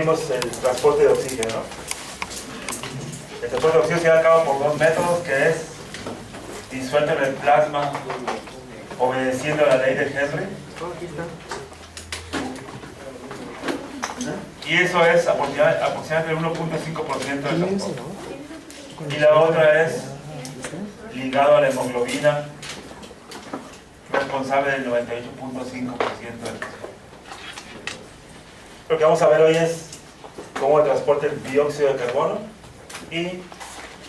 vimos el transporte de oxígeno, ¿no? El transporte de oxígeno se lleva a cabo por dos métodos, que es disuelto en el plasma obedeciendo la ley de Henry. Y eso es aproximadamente el 1.5% del transporte. Y la otra es ligado a la hemoglobina, responsable del 98.5% del transporte. Lo que vamos a ver hoy es cómo transporta el dióxido de carbono y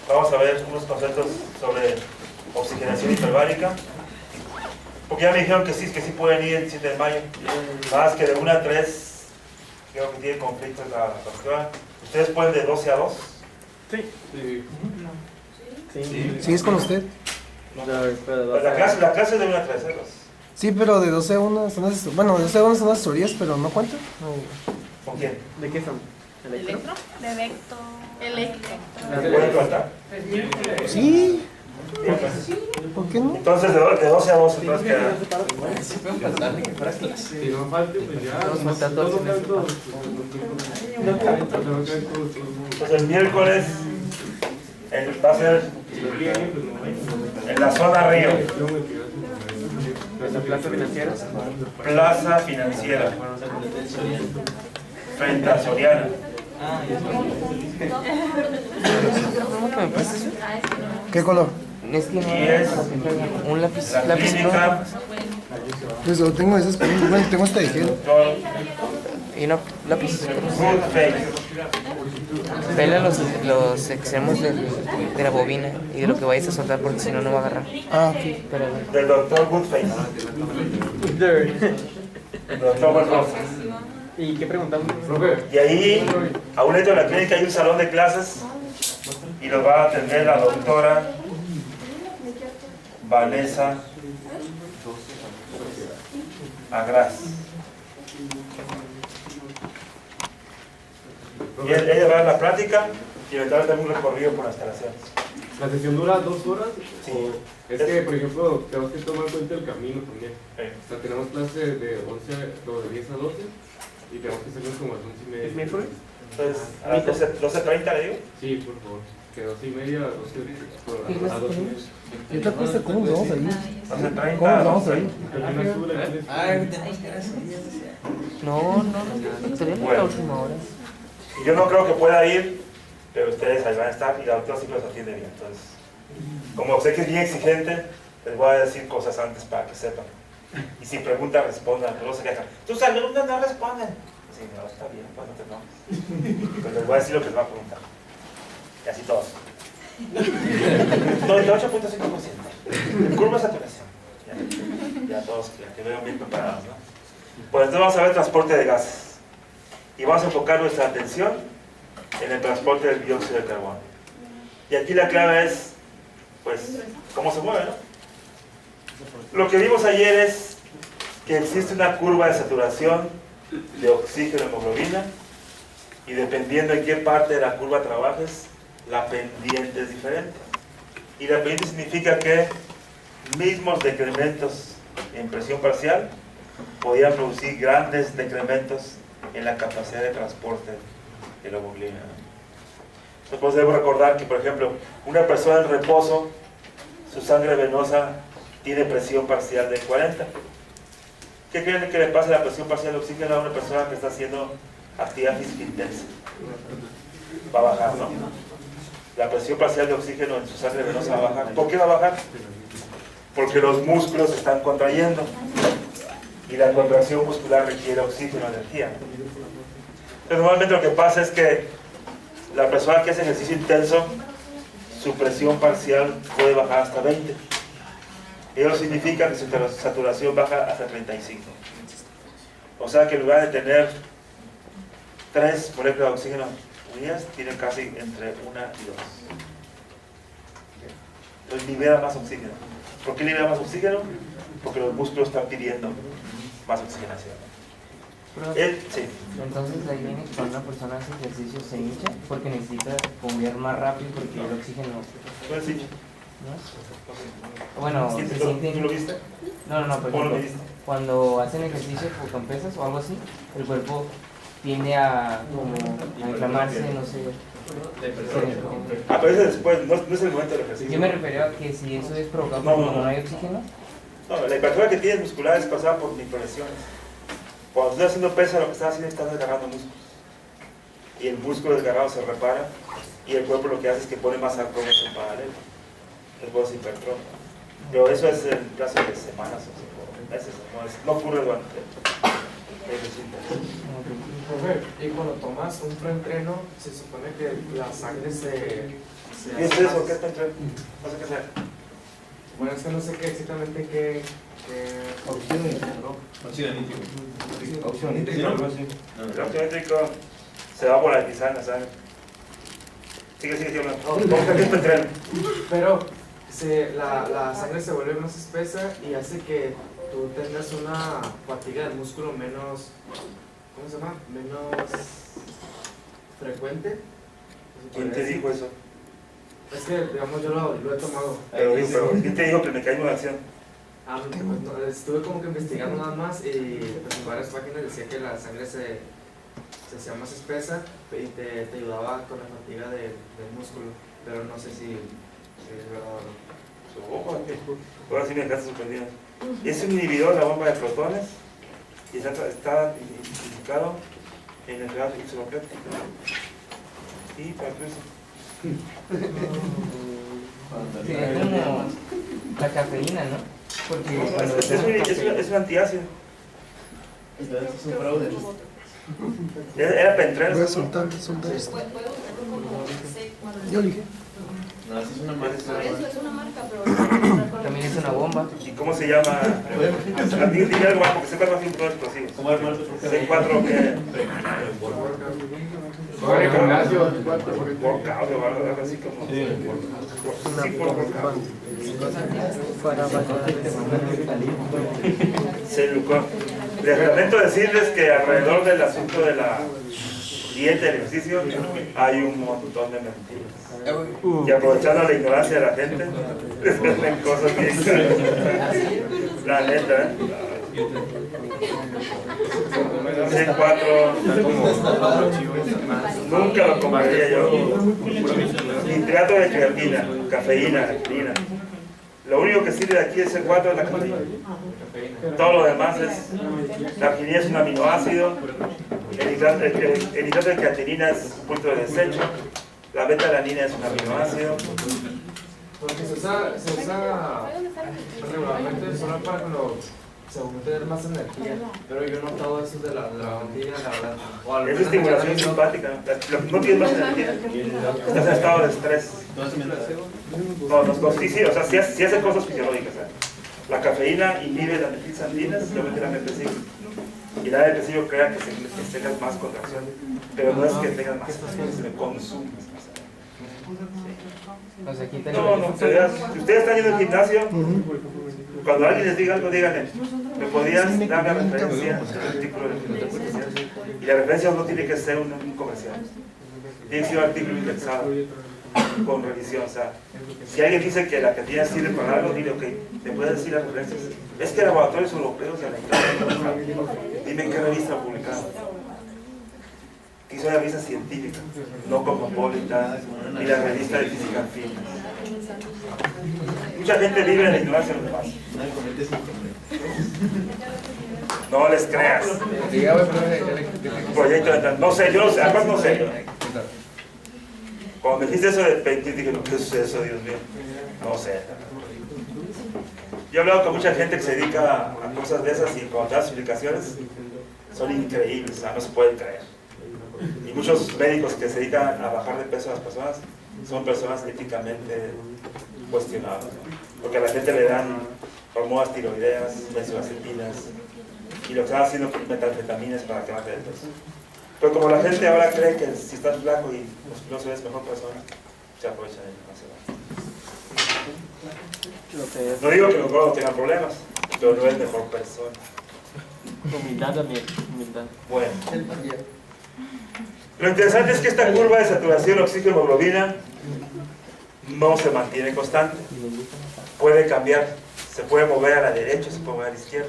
vamos a ver unos conceptos sobre oxigenación hiperbárica, porque ya me dijeron que sí pueden ir el 7 de mayo, más que de 1 a 3 creo que tiene conflictos la doctora. ¿Ustedes pueden de 12 a 2? Sí. Sí, es con usted. La clase es de 1 a 3, ¿eh? Sí, pero de 12 a 1 son las, bueno, de 12 a 1 son las asesorías, pero no cuentan. ¿Con quién? ¿De qué son? ¿Electro? De Vecto. Electro. ¿Pueden contar? Sí. ¿Por qué no? Entonces de 12 a 2, entonces queda. Si pueden faltar, que fuera clase. Si no falte, pues ya. Pues el miércoles va a ser en la zona Río. ¿Nuestra plaza financiera? Plaza Financiera. Frente a Soriana. ¿Qué color? Es que no Y es un lápiz, la lápiz clínica Pues yo tengo esas, bueno, tengo esta de gel. Doctor y no lápiz. Good Face. Pela los extremos de la bobina y de lo que vayas a soltar porque si no, no va a agarrar. Ah, ok. Pero Del doctor Good Face. El doctor Good Face. ¿Y qué preguntamos? Y ahí, a un leto de la clínica, hay un salón de clases y los va a atender la doctora Vanessa Agras. Y ella va a dar la plática y le dará también un recorrido por las instalaciones. ¿La sesión dura 2 horas? Sí. Es que, por ejemplo, tenemos que tomar en cuenta el camino también. Sí. O sea, tenemos clase de 10 a 12 y tenemos que salir como a las 11:30. ¿Es miércoles? Entonces, a las 12:30 le digo. Sí, por favor. Que 12:30 a 12 a 12. ¿Y otra cosa? ¿Cómo nos vamos a ir? 12:30. ¿Cómo nos vamos a ir? Camino azul, aquí les- tenemos que no, sería la última hora. Yo no creo que pueda ir, pero ustedes ahí van a estar y la doctora siempre los atiende bien. Entonces, como sé que es bien exigente, les voy a decir cosas antes para que sepan. Y si preguntan, respondan, pero no se quejan. Tus alumnos no responden. Sí, no, está bien, pues no te enojes. Entonces les voy a decir lo que les va a preguntar. Y así todos. 98.5%. Curva de saturación. Ya todos que vean bien preparados, ¿no? Pues entonces vamos a ver transporte de gases. Y vamos a enfocar nuestra atención en el transporte del dióxido de carbono. Y aquí la clave es, pues, cómo se mueve, ¿no? Lo que vimos ayer es que existe una curva de saturación de oxígeno y hemoglobina y dependiendo en qué parte de la curva trabajes, la pendiente es diferente. Y la pendiente significa que mismos decrementos en presión parcial podían producir grandes decrementos en la capacidad de transporte de la hemoglobina. Entonces debemos recordar que, por ejemplo, una persona en reposo, su sangre venosa tiene presión parcial de 40. ¿Qué creen que le pasa a la presión parcial de oxígeno a una persona que está haciendo actividad física intensa? Va a bajar, ¿no? La presión parcial de oxígeno en su sangre venosa va a bajar. ¿Por qué va a bajar? Porque los músculos se están contrayendo y la contracción muscular requiere oxígeno, energía. Pero normalmente lo que pasa es que la persona que hace ejercicio intenso, su presión parcial puede bajar hasta 20. Eso significa que su saturación baja hasta 35. O sea que en lugar de tener 3 moléculas de oxígeno unidas, tiene casi entre 1 y 2. Entonces libera más oxígeno. ¿Por qué libera más oxígeno? Porque los músculos están pidiendo más oxigenación. Sí. Entonces ahí viene que cuando una persona hace ejercicio se hincha porque necesita bombear más rápido porque el oxígeno ¿Tú has dicho? ¿no? Bueno, ¿Sí, se ¿Tú siente. lo viste? No, por ¿Cómo lo ejemplo, viste? cuando hacen ejercicio con pesas o algo así, el cuerpo tiende a, como, a inflamarse, no sé. Ah, pero eso después, no es el momento del ejercicio. Yo me refería a que si eso es provocado No, por no, cuando no. no hay oxígeno. No, la hipertrofia que tienes muscular es causada por microlesiones. Cuando estás haciendo pesa, lo que estás haciendo es estás desgarrando músculos. Y el músculo desgarrado se repara y el cuerpo lo que hace es que pone más artrones en paralelo. Es por eso hipertrofia. Pero eso es en plazo de semanas o meses. No ocurre durante el ejercicio. Y cuando tomas un preentreno, se supone que la sangre se ¿Qué es eso? ¿Qué está entre? No sé qué sea. Bueno, es que no sé qué exactamente qué Óxido nítrico. óxido nítrico. Algo así. El óxido nítrico se va a volatilizar en la sangre. Sigue hablando. ¿Cómo que esto entreno? Pero la sangre se vuelve más espesa y hace que tú tengas una fatiga del músculo menos, ¿cómo se llama? Menos frecuente. ¿Quién te dijo eso? Es que, digamos, yo lo he tomado. Pero ¿quién te dijo que el mecanismo de acción? Pues, no, estuve como que investigando nada más y pues, en varias páginas decía que la sangre se hacía más espesa y te ayudaba con la fatiga del músculo, pero no sé si es verdad o no. Ahora sí me dejaste sorprendido. Es un inhibidor de la bomba de protones y está indicado en el grado isopéptico. Y para eso. Sí, es como la cafeína, ¿no? Porque cuando Es un antiácido. Entonces es un fraude. Era para entrar. Voy a soltar esto. Yo dije. No, esa es una marca. Por eso es una marca, pero también es una bomba. ¿Y cómo se llama? Dime algo más, porque C4 es un producto explosivo. ¿Cómo es muerto? C4 que... Juega en el gimnasio. Workout o algo así como... Sí, por workout. Se lucó. Les lamento decirles que alrededor del asunto de la dieta y el ejercicio hay un montón de mentiras. Y aprovechando la ignorancia de la gente, les venden cosas bien caras. La neta, ¿eh? C4, nunca lo compraría yo. Nitrato de creatina, cafeína, actina. Lo único que sirve de aquí es C4 es la cafeína. Todo lo demás es... La arginina es un aminoácido. El nitrato de creatinina es un punto de desecho. La beta-alanina es un aminoácido. Porque se usa regularmente solo para cuando se tener más energía, pero yo he notado eso de la mantilla, la verdad. O al Es menos estimulación yo- simpática. No tienes más energía. Estás en estado de estrés. No, sí, o sea, sí hace cosas fisiológicas. La cafeína inhibe las metilxantinas y aumenta la anestesia. Y la anestesia crea que tengas más contracción, pero no es que tengas más, es que consumes más. O sea, quita el No, ustedes están yendo al gimnasio. Cuando alguien les diga algo, díganle, ¿me podías dar la referencia del artículo de filosofía? Y la referencia no tiene que ser un comercial. Tiene que ser un artículo indexado con revisión. O sea, si alguien dice que la creatina sirve para algo, dile, ok, ¿me puedes decir las referencias? Es que laboratorios europeos de la dime qué revista ha publicado. Que hizo una revista científica, no Cosmopolitan, ni la revista de física fina. Mucha gente vive en la ignorancia de lo demás. No les creas. Proyecto de tal. No sé, yo no sé, además no sé. Cuando me dijiste eso de Petit, dije, ¿qué es eso, Dios mío? No sé. Yo he hablado con mucha gente que se dedica a cosas de esas y cuando te das explicaciones son increíbles, o sea, no se pueden creer. Y muchos médicos que se dedican a bajar de peso a las personas son personas éticamente cuestionadas, ¿no? Porque a la gente le dan hormonas tiroideas, benzodiazepinas y lo que están haciendo es metanfetaminas para que baje de peso. Pero como la gente ahora cree que si estás flaco y musculoso eres mejor persona, se aprovechan de eso. No digo que los gordos tengan problemas, pero no es mejor persona. Humildad también, humildad. Bueno. Lo interesante es que esta curva de saturación oxígeno-hemoglobina no se mantiene constante. Puede cambiar, se puede mover a la derecha, se puede mover a la izquierda.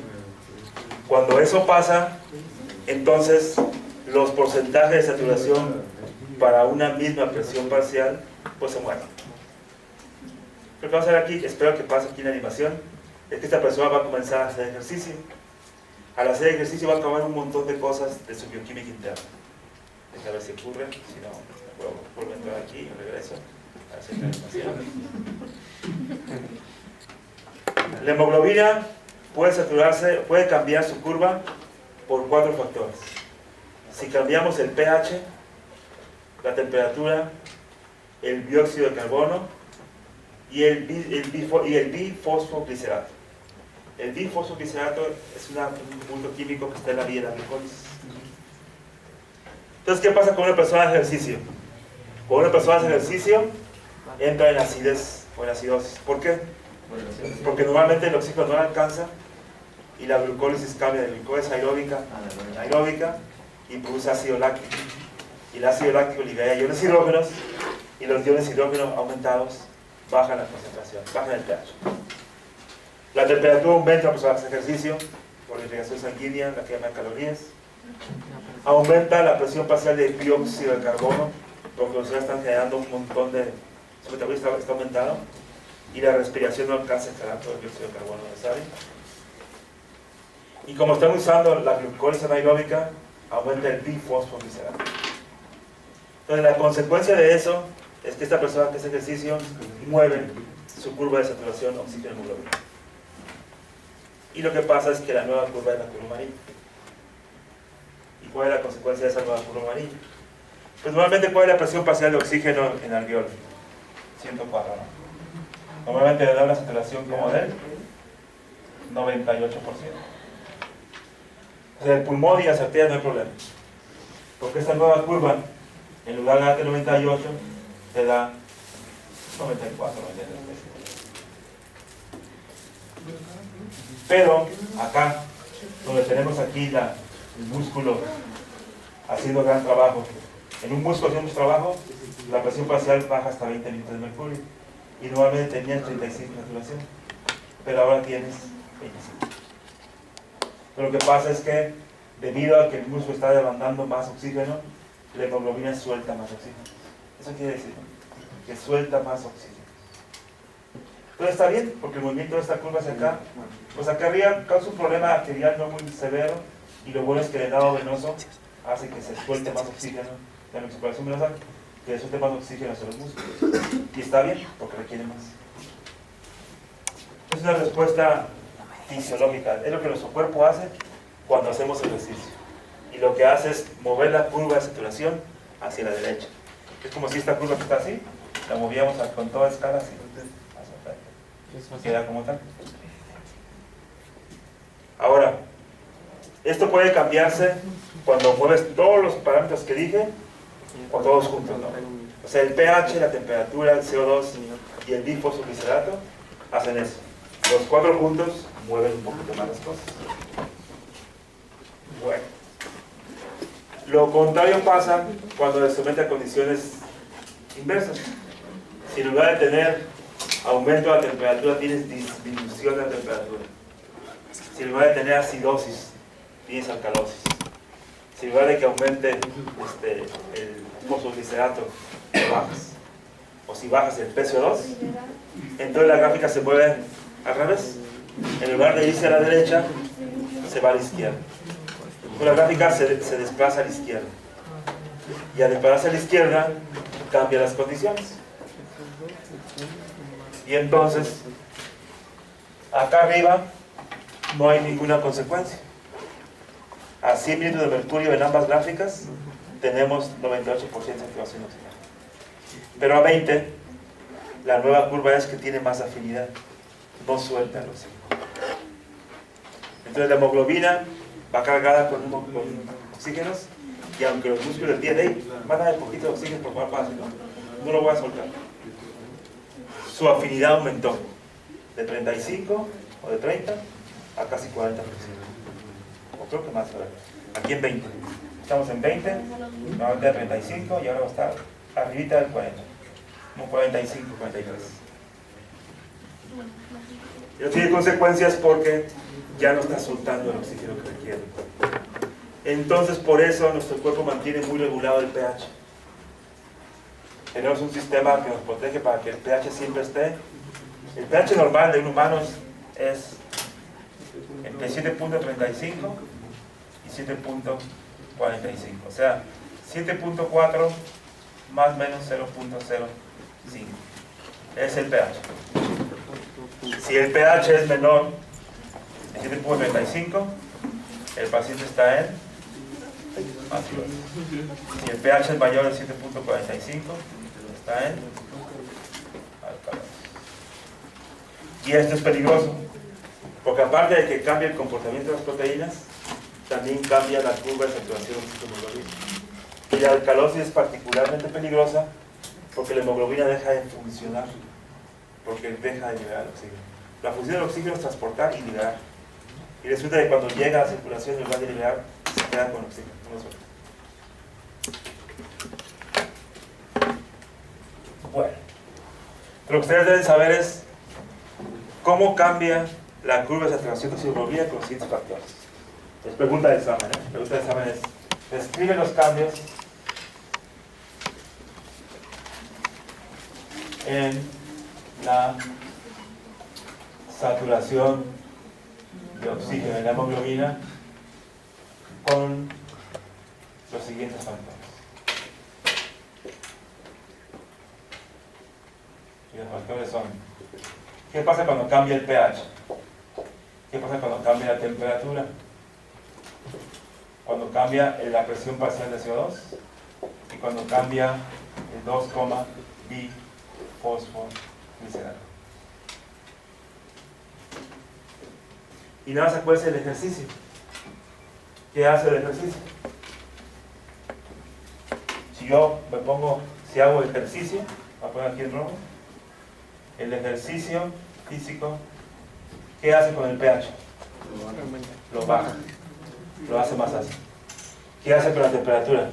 Cuando eso pasa, entonces los porcentajes de saturación para una misma presión parcial, pues se mueven. Lo que vamos a ver aquí, espero que pase aquí en la animación, es que esta persona va a comenzar a hacer ejercicio. Al hacer ejercicio va a acabar un montón de cosas de su bioquímica interna. Deja ver si ocurre, si no, vuelvo a entrar aquí y regreso a hacer la animación. La hemoglobina puede saturarse, puede cambiar su curva por 4 factores. Si cambiamos el pH, la temperatura, el dióxido de carbono y el bifosfoglicerato. El bifosfoglicerato es un punto químico que está en la vía de la glucólisis. Entonces, ¿qué pasa con una persona de ejercicio? Con una persona de ejercicio entra en acidez o en acidosis. ¿Por qué? Porque normalmente el oxígeno no le alcanza y la glucólisis cambia de glucosa aeróbica a anaeróbica y produce ácido láctico. Y el ácido láctico libera iones hidrógenos y los iones hidrógenos aumentados bajan la concentración, bajan el pH. La temperatura aumenta por hacer ejercicio, por la irrigación sanguínea, la quema de calorías. Aumenta la presión parcial de dióxido de carbono, porque los están generando un montón de... su metabolismo está aumentado. Y la respiración no alcanza el caracter de dióxido de carbono necesario. Y como están usando la glucólisis anaeróbica, aumenta el bifosfoglicerato. Entonces la consecuencia de eso es que esta persona que hace ejercicio mueve su curva de saturación oxígeno-hemoglobina. Y lo que pasa es que la nueva curva es la curva amarilla. ¿Y cuál es la consecuencia de esa nueva curva amarilla? Pues normalmente, ¿cuál es la presión parcial de oxígeno en alveolo? 104, ¿no? Normalmente le da una saturación como del 98%. O sea, el pulmón y las arterias no hay problema. Porque esta nueva curva, en lugar de darte 98, te da 94, 93. Pero acá, donde tenemos aquí el músculo haciendo gran trabajo, en un músculo haciendo mucho trabajo, la presión parcial baja hasta 20 litros de mercurio. Y normalmente tenías 35 de saturación, pero ahora tienes 25. Pero lo que pasa es que, debido a que el músculo está demandando más oxígeno, la hemoglobina suelta más oxígeno. Eso quiere decir que suelta más oxígeno. Entonces está bien, porque el movimiento de esta curva hacia acá, pues acá arriba causa un problema arterial no muy severo, y lo bueno es que el drenado venoso hace que se suelte más oxígeno de la circulación venosa, que suelte más oxígeno hacia los músculos. Y está bien, porque requiere más. Es una respuesta fisiológica, es lo que nuestro cuerpo hace cuando hacemos ejercicio. Y lo que hace es mover la curva de saturación hacia la derecha. Es como si esta curva que está así, la movíamos con toda escala así. Queda como tal. Ahora, esto puede cambiarse cuando mueves todos los parámetros que dije, o todos juntos, ¿no? O sea, el pH, la temperatura, el CO2 y el bifosfoglicerato hacen eso. Los 4 juntos mueven un poquito más las cosas. Bueno. Lo contrario pasa cuando se somete a condiciones inversas. Si en lugar de tener aumento de la temperatura, tienes disminución de la temperatura. Si en lugar de tener acidosis, tienes alcalosis. Si en lugar de que aumente el fosfoglicerato, lo bajas. O si bajas el PCO2, entonces la gráfica se mueve al revés. En lugar de irse a la derecha, se va a la izquierda. La gráfica se desplaza a la izquierda. Y al desplazarse a la izquierda, cambia las condiciones. Y entonces, acá arriba no hay ninguna consecuencia. A 100 mililitros de mercurio en ambas gráficas tenemos 98% de activación oxígeno. Pero a 20, la nueva curva es que tiene más afinidad, no suelta el oxígeno. Entonces la hemoglobina va cargada con oxígenos, y aunque los músculos del DNA van a dar un poquito de oxígeno por más fácil, no lo voy a soltar. Su afinidad aumentó de 35 o de 30 a casi 40%. O creo que más, ¿verdad? Aquí en 20. Estamos en 20, nuevamente a 35 y ahora va a estar arribita del 40. Como 45, 43. Y no tiene consecuencias porque ya no está soltando el oxígeno que requiere. Entonces, por eso nuestro cuerpo mantiene muy regulado el pH. Tenemos un sistema que nos protege para que el pH siempre esté. El pH normal de un humano es entre 7.35 y 7.45. O sea, 7.4 más menos 0.05. Es el pH. Si el pH es menor de 7.35, el paciente está en ácido. Si el pH es mayor de 7.45, está en alcalosis. Y esto es peligroso, porque aparte de que cambia el comportamiento de las proteínas, también cambia la curva de saturación de hemoglobina. Y la alcalosis es particularmente peligrosa porque la hemoglobina deja de funcionar, porque deja de liberar el oxígeno. La función del oxígeno es transportar y liberar. Y resulta que cuando llega a la circulación y va a liberar, se queda con oxígeno. Bueno, lo que ustedes deben saber es cómo cambia la curva de saturación de hemoglobina con los siguientes factores. Es pregunta de examen. La pregunta de examen es: describe los cambios en la saturación de oxígeno en la hemoglobina con los siguientes factores. Y los factores son: ¿qué pasa cuando cambia el pH? ¿Qué pasa cuando cambia la temperatura? Cuando cambia la presión parcial de CO2 y cuando cambia el 2, bifosfoglicerato. Y nada más acuérdense del ejercicio. ¿Qué hace el ejercicio? Si yo me pongo, si hago ejercicio, voy a poner aquí en rojo, el ejercicio físico, ¿qué hace con el pH? Lo baja, lo hace más ácido. ¿Qué hace con la temperatura?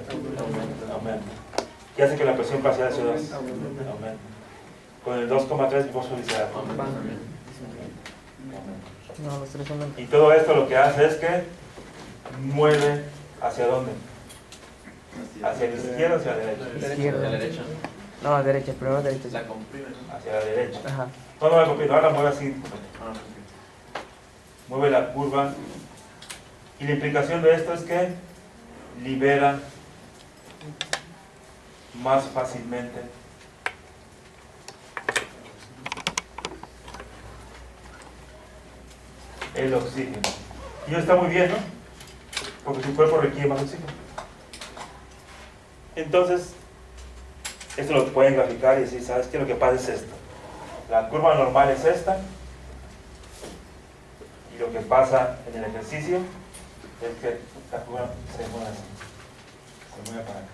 Aumenta. ¿Qué hace con la presión parcial de CO2? Aumenta. Con el 2,3 bifosfoglicerato. No, los tres son Y todo esto lo que hace es que mueve ¿hacia dónde? ¿Hacia la izquierda o hacia la derecha? Izquierda. derecha. No, derecha, primero derecha. La comprime. Hacia la derecha. Ajá. No, no la comprime, ahora mueve así. Mueve la curva. Y la implicación de esto es que libera más fácilmente el oxígeno. Y eso está muy bien, ¿no? Porque su cuerpo requiere más oxígeno. Entonces, esto lo pueden graficar y decir, ¿sabes qué? Lo que pasa es esto. La curva normal es esta. Y lo que pasa en el ejercicio es que la curva se mueve así. Se mueve para acá.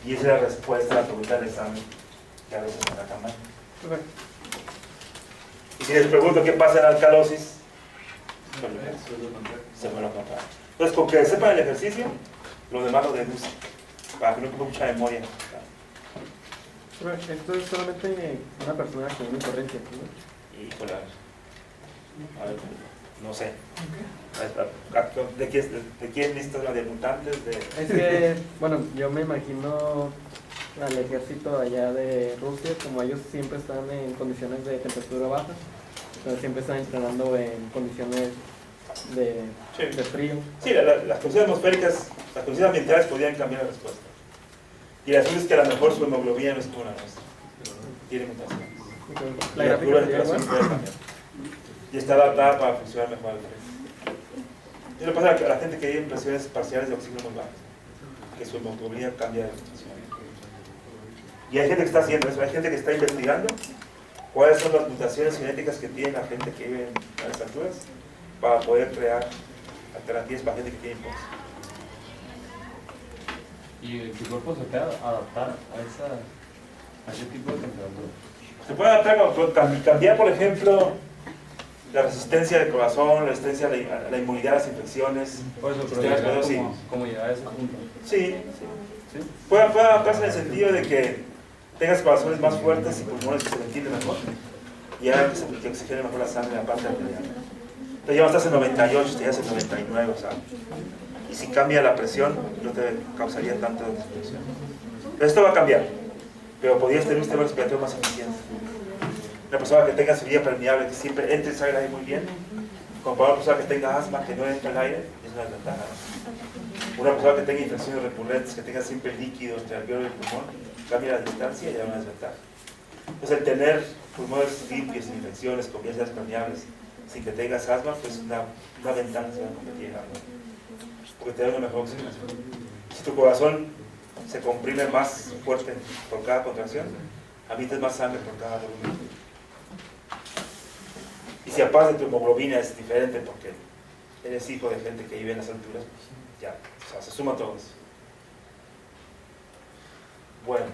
Y esa es la respuesta a la pregunta del examen, que a veces me da mal. Y si les pregunto qué pasa en la alcalosis, se me lo contrario. Entonces, con que sepan el ejercicio, lo demás lo deducen, para que no ocupe mucha memoria. Esto es solamente una persona con una corriente, ¿no? Híjole, a ver, no sé. ¿De quién listas la de mutantes? Es que, bueno, yo me imagino al ejército allá de Rusia, como ellos siempre están en condiciones de temperatura baja, entonces siempre están entrenando en condiciones de frío. Sí, las condiciones atmosféricas, las condiciones ambientales podrían cambiar la respuesta. Y la asunto es que a lo mejor su hemoglobina no es como la nuestra. Tiene mutaciones. La Y la curva de gráfica sería alteración igual. puede cambiar. Y está adaptada para funcionar mejor al frío. Y lo que pasa a la gente que vive en presiones parciales de oxígeno muy bajas, que su hemoglobina cambia de función. Y hay gente que está haciendo eso, hay gente que está investigando cuáles son las mutaciones genéticas que tiene la gente que vive a las alturas para poder crear alternativas para gente que tiene hipoxia. ¿Y tu cuerpo se puede adaptar a ese tipo de temperatura? Se puede adaptar con cambiar, por ejemplo, la resistencia del corazón, la resistencia a la inmunidad a las infecciones. Por eso, pero sistemas llegar sí. como llegar a ese punto. Sí, sí. Puede adaptarse en el sentido de que tengas corazones más fuertes y pulmones que se ventilen mejor y hagan que se oxigene mejor la sangre en la parte arterial. Entonces ya no estás en 98, estás en 99, o sea, y si cambia la presión, no te causaría tanta disminución. Esto va a cambiar, pero podrías tener un sistema respiratorio más eficiente. Una persona que tenga su vía permeable, que siempre entre y salga ahí muy bien, comparado a una persona que tenga asma, que no entra el aire, es una desventaja. Una persona que tenga infecciones recurrentes, que tenga siempre líquido entre el alveolo y el pulmón, cambia la distancia y ya hay una desventaja. Entonces el tener pulmones limpios, sin infecciones, con vías permeables, sin que tengas asma, pues una ventaja se va a convertir en algo, porque te da una mejor oxigenación. Si tu corazón se comprime más fuerte por cada contracción, emites más sangre por cada movimiento. Y si aparte tu hemoglobina es diferente porque eres hijo de gente que vive en las alturas, pues ya, o sea, se suma todo eso. Bueno,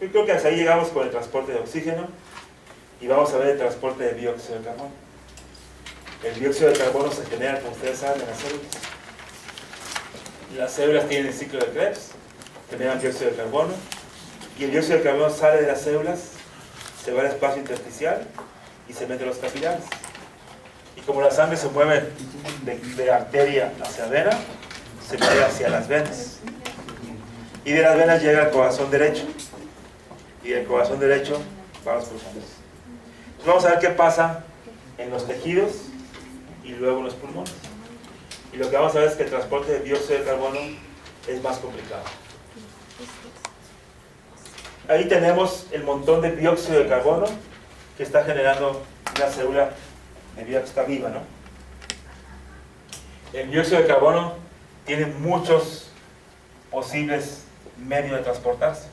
yo creo que hasta ahí llegamos con el transporte de oxígeno y vamos a ver el transporte de dióxido de carbono. El dióxido de carbono se genera, como ustedes saben, en las células. Las células tienen el ciclo de Krebs, generan dióxido de carbono, y el dióxido de carbono sale de las células, se va al espacio intersticial y se mete en los capilares. Y como la sangre se mueve de arteria hacia vena, se mueve hacia las venas. Y de las venas llega al corazón derecho. Y del corazón derecho va a los pulmones. Entonces vamos a ver qué pasa en los tejidos y luego en los pulmones. Y lo que vamos a ver es que el transporte de dióxido de carbono es más complicado. Ahí tenemos el montón de dióxido de carbono que está generando una célula de vida que está viva, ¿no? El dióxido de carbono tiene muchos posibles medios de transportarse.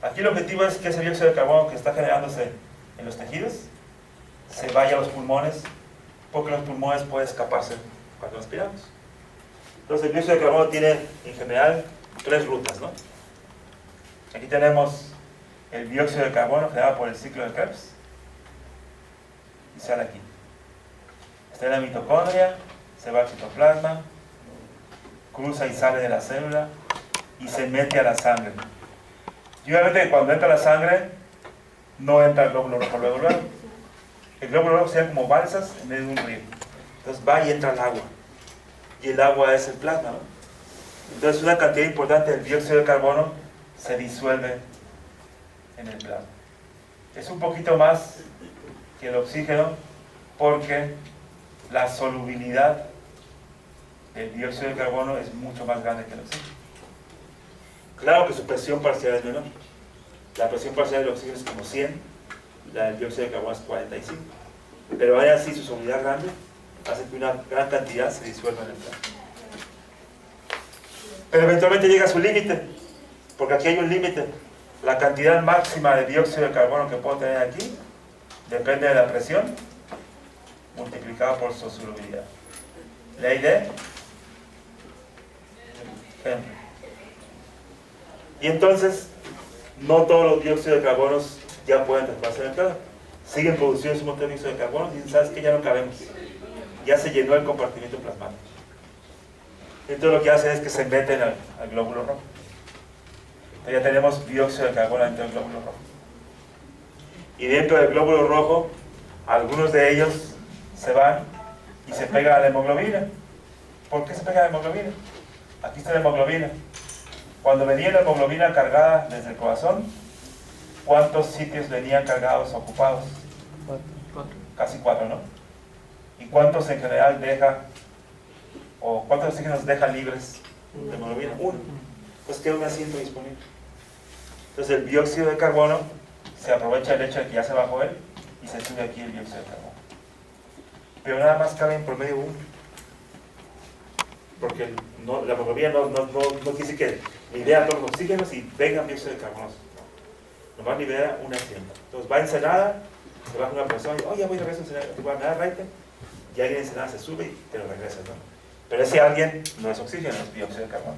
Aquí el objetivo es que ese dióxido de carbono que está generándose en los tejidos se vaya a los pulmones, porque los pulmones pueden escaparse cuando respiramos. Entonces el dióxido de carbono tiene en general 3 rutas, ¿no? Aquí tenemos el dióxido de carbono generado por el ciclo de Krebs y sale aquí. Está en la mitocondria, se va al citoplasma, cruza y sale de la célula y se mete a la sangre. Y obviamente cuando entra la sangre no entra el glóbulo rojo luego. El glóbulo rojo sería como balsas en medio de un río. Entonces va y entra el agua. Y el agua es el plasma, ¿no? Entonces una cantidad importante del dióxido de carbono se disuelve en el plasma. Es un poquito más que el oxígeno porque la solubilidad del dióxido de carbono es mucho más grande que el oxígeno. Claro que su presión parcial es menor. La presión parcial del oxígeno es como 100, la del dióxido de carbono es 45. Pero aún así su solubilidad grande hace que una gran cantidad se disuelva en el plasma. Pero eventualmente llega a su límite, porque aquí hay un límite. La cantidad máxima de dióxido de carbono que puedo tener aquí depende de la presión multiplicada por su solubilidad. Ley de Henry. Y entonces, no todos los dióxidos de carbono ya pueden traspasarse en el plasma. Siguen produciendo su montón de dióxido de carbono y dicen, ¿sabes qué? Ya no cabemos. Ya se llenó el compartimiento plasmático. Entonces lo que hacen es que se meten al glóbulo rojo. Entonces ya tenemos dióxido de carbono dentro del glóbulo rojo. Y dentro del glóbulo rojo, algunos de ellos se van y se pegan a la hemoglobina. ¿Por qué se pega a la hemoglobina? Aquí está la hemoglobina. Cuando venía la hemoglobina cargada desde el corazón, ¿cuántos sitios venían cargados ocupados? 4. Casi 4, ¿no? ¿Y cuántos en general deja, o cuántos oxígenos deja libres de hemoglobina? 1. Pues queda un asiento disponible. Entonces el dióxido de carbono se aprovecha el hecho de que ya se bajó él y se sube aquí el dióxido de carbono. Pero nada más cabe en promedio 1. Porque la hemoglobina no quiere decir que libera todos los oxígenos y vengan dióxido de carbono. Nomás libera un asiento. Entonces va a Ensenada, se baja una persona y ya voy de regreso a Ensenada, voy a dar raite, y alguien en Ensenada se sube y te lo regresa, ¿no? Pero ese alguien no es oxígeno, es dióxido de carbono.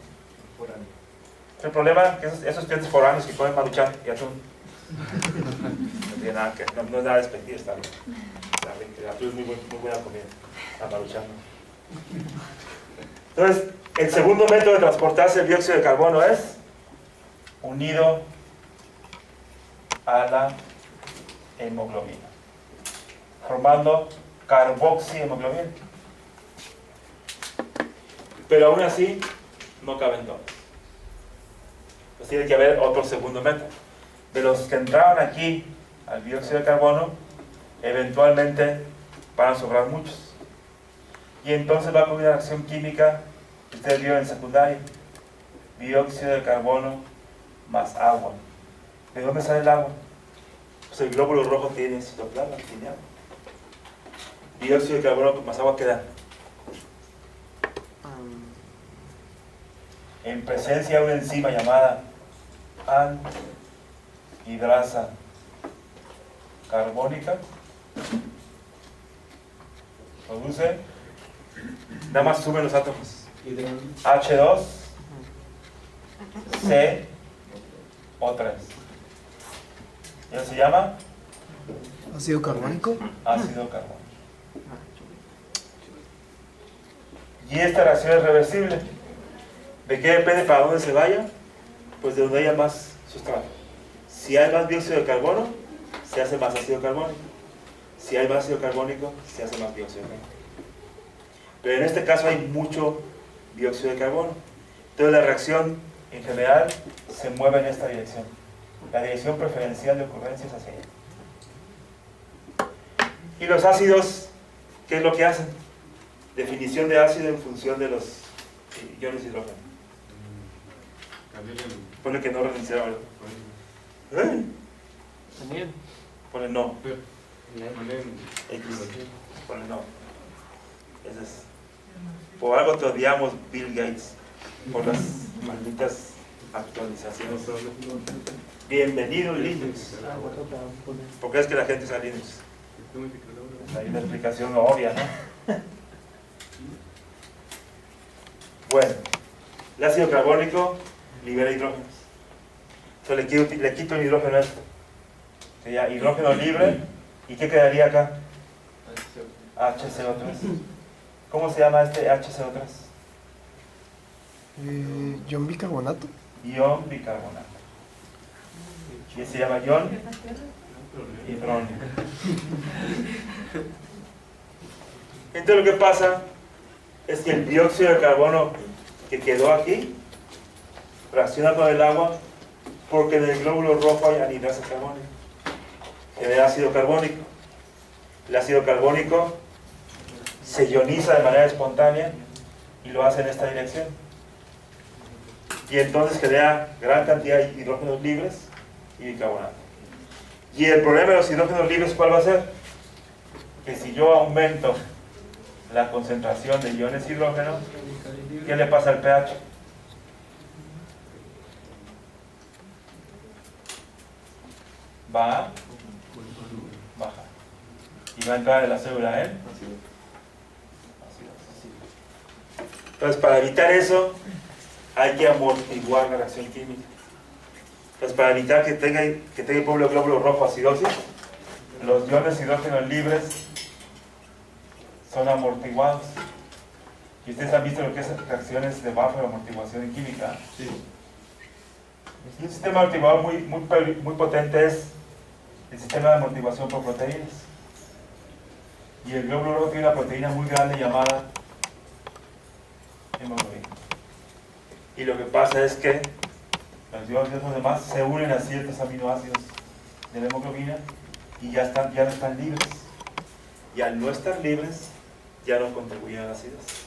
El problema es que esos estudiantes foráneos que comen maruchan y atún no tiene nada que, no es nada despectivo, está bien. El atún es muy buena comida, la maruchan no. Entonces, el segundo método de transportarse el dióxido de carbono es unido a la hemoglobina, formando carboxihemoglobina. Pero aún así, no caben todos. Pues tiene que haber otro segundo método. De los que entraron aquí al dióxido de carbono, eventualmente van a sobrar muchos. Y entonces va a haber una reacción química que ustedes vieron en secundaria. Dióxido de carbono más agua. ¿De dónde sale el agua? Pues el glóbulo rojo tiene citoplasma, tiene agua. Dióxido de carbono más agua, ¿qué da? En presencia de una enzima llamada anhidrasa carbónica, produce, nada más suben los átomos, H2, C, O3. ¿Ya se llama? Ácido carbónico. Ácido carbónico. Y esta reacción es reversible. ¿De qué depende para dónde se vaya? Pues de donde haya más sustrato. Si hay más dióxido de carbono, se hace más ácido carbónico. Si hay más ácido carbónico, se hace más dióxido de carbono. Pero en este caso hay mucho dióxido de carbono. Entonces la reacción en general se mueve en esta dirección. La dirección preferencial de ocurrencia es hacia allá. Y los ácidos, ¿qué es lo que hacen? Definición de ácido en función de los iones de hidrógeno. Pone que no renunciaba, ¿verdad? Daniel. Pone no. X. Pone no. Ese es. Por algo te odiamos, Bill Gates, por las malditas actualizaciones. Bienvenido Linux. ¿Por qué es que la gente usa Linux? Hay una explicación obvia, ¿no? Bueno, el ácido carbónico libera hidrógenos. Entonces le quito el hidrógeno a esto. Sería hidrógeno libre. ¿Y qué quedaría acá? HCO3. ¿Cómo se llama este HCO3? Ion bicarbonato. Ion bicarbonato. Y se llama ion hidrógeno. Entonces lo que pasa es que el dióxido de carbono que quedó aquí reacciona con el agua porque en el glóbulo rojo hay anhidrasa carbónica, genera ácido carbónico. El ácido carbónico se ioniza de manera espontánea y lo hace en esta dirección. Y entonces genera gran cantidad de hidrógenos libres y bicarbonato. Y el problema de los hidrógenos libres, ¿cuál va a ser? Que si yo aumento la concentración de iones hidrógeno, ¿qué le pasa al pH? Va a bajar. Y va a entrar en la célula en ácido. Entonces, para evitar eso, hay que amortiguar la reacción química. Entonces, para evitar que tenga el glóbulo rojo acidosis, los iones hidrógenos libres son amortiguados. Y ustedes han visto lo que es reacciones de Buffer o amortiguación en química. Sí. Y un sistema amortiguador muy potente es el sistema de amortiguación por proteínas. Y el glóbulo rojo tiene una proteína muy grande llamada hemoglobina. Y lo que pasa es que los iones demás se unen a ciertos aminoácidos de la hemoglobina y ya no están libres. Y al no estar libres, ya no contribuyen a la acidosis.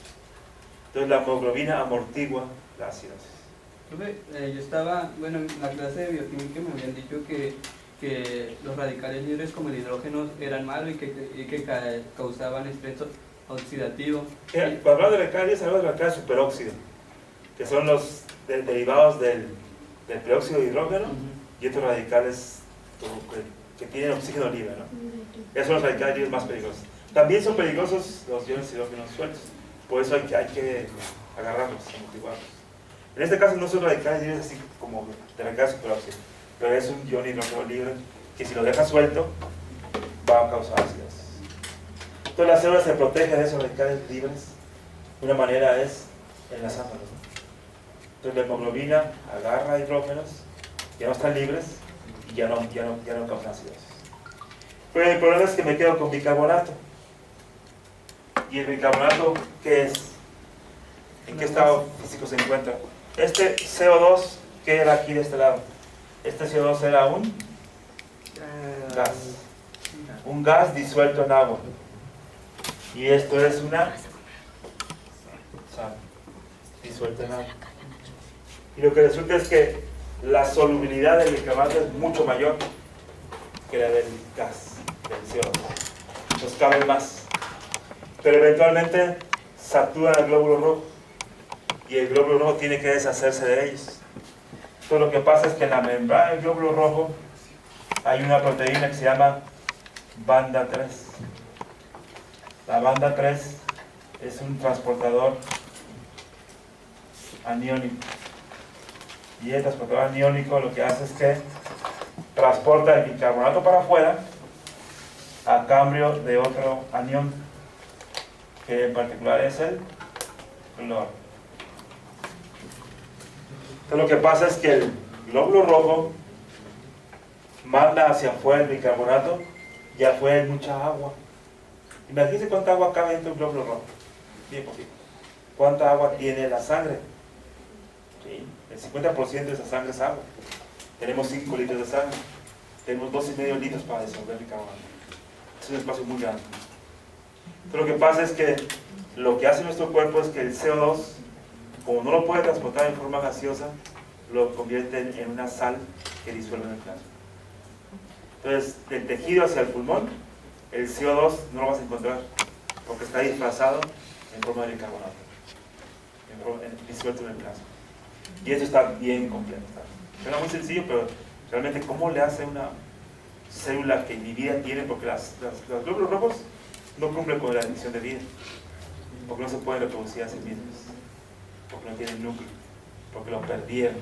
Entonces la hemoglobina amortigua la acidosis. Yo estaba, en la clase de bioquímica me habían dicho que los radicales libres como el hidrógeno eran malos y que causaban estrés oxidativo. Hablando de radicales, hablamos de radicales superóxido, que son los derivados del peróxido de hidrógeno y estos radicales que tienen oxígeno libre, ¿no? Esos son los radicales libres más peligrosos. También son peligrosos los iones hidrógenos sueltos, por eso hay que agarrarlos, amortiguarlos. En este caso no son radicales libres así como de radicales superóxido, pero es un ion hidrógeno libre que si lo dejas suelto va a causar acidosis. Entonces la célula se protege de esos radicales libres. Una manera es enlazándolos, ¿no? Entonces la hemoglobina agarra hidrógenos, ya no están libres y ya no causan acidosis. Pero el problema es que me quedo con bicarbonato. ¿Y el bicarbonato qué es? ¿En qué estado físico se encuentra? Este CO2, ¿qué era aquí de este lado? Este CO2 era un gas. Un gas disuelto en agua. Y esto es una sal disuelta en agua. Y lo que resulta es que la solubilidad del bicarbonato es mucho mayor que la del gas, del CO2. Nos cabe más. Pero eventualmente saturan el glóbulo rojo. Y el glóbulo rojo tiene que deshacerse de ellos. Entonces lo que pasa es que en la membrana del glóbulo rojo hay una proteína que se llama banda 3. La banda 3 es un transportador aniónico. Y el transportador aniónico lo que hace es que transporta el bicarbonato para afuera a cambio de otro anión, que en particular es el cloro. Entonces lo que pasa es que el glóbulo rojo manda hacia afuera el bicarbonato y afuera hay mucha agua. Imagínense cuánta agua cabe dentro del glóbulo rojo. Bien poquito. ¿Cuánta agua tiene la sangre? Sí, el 50% de esa sangre es agua. Tenemos 5 litros de sangre. Tenemos 2,5 litros para disolver el bicarbonato. Es un espacio muy grande. Pero lo que pasa es que lo que hace nuestro cuerpo es que el CO2, como no lo puede transportar en forma gaseosa, lo convierte en una sal que disuelve en el plasma. Entonces, del tejido hacia el pulmón, el CO2 no lo vas a encontrar porque está disfrazado en forma de bicarbonato, disuelto en el plasma. Y eso está bien complejo. Suena muy sencillo, pero realmente ¿cómo le hace una célula que ni vida tiene? Porque los glóbulos rojos no cumplen con la definición de vida, porque no se pueden reproducir a sí mismos, porque no tienen núcleo, porque lo perdieron.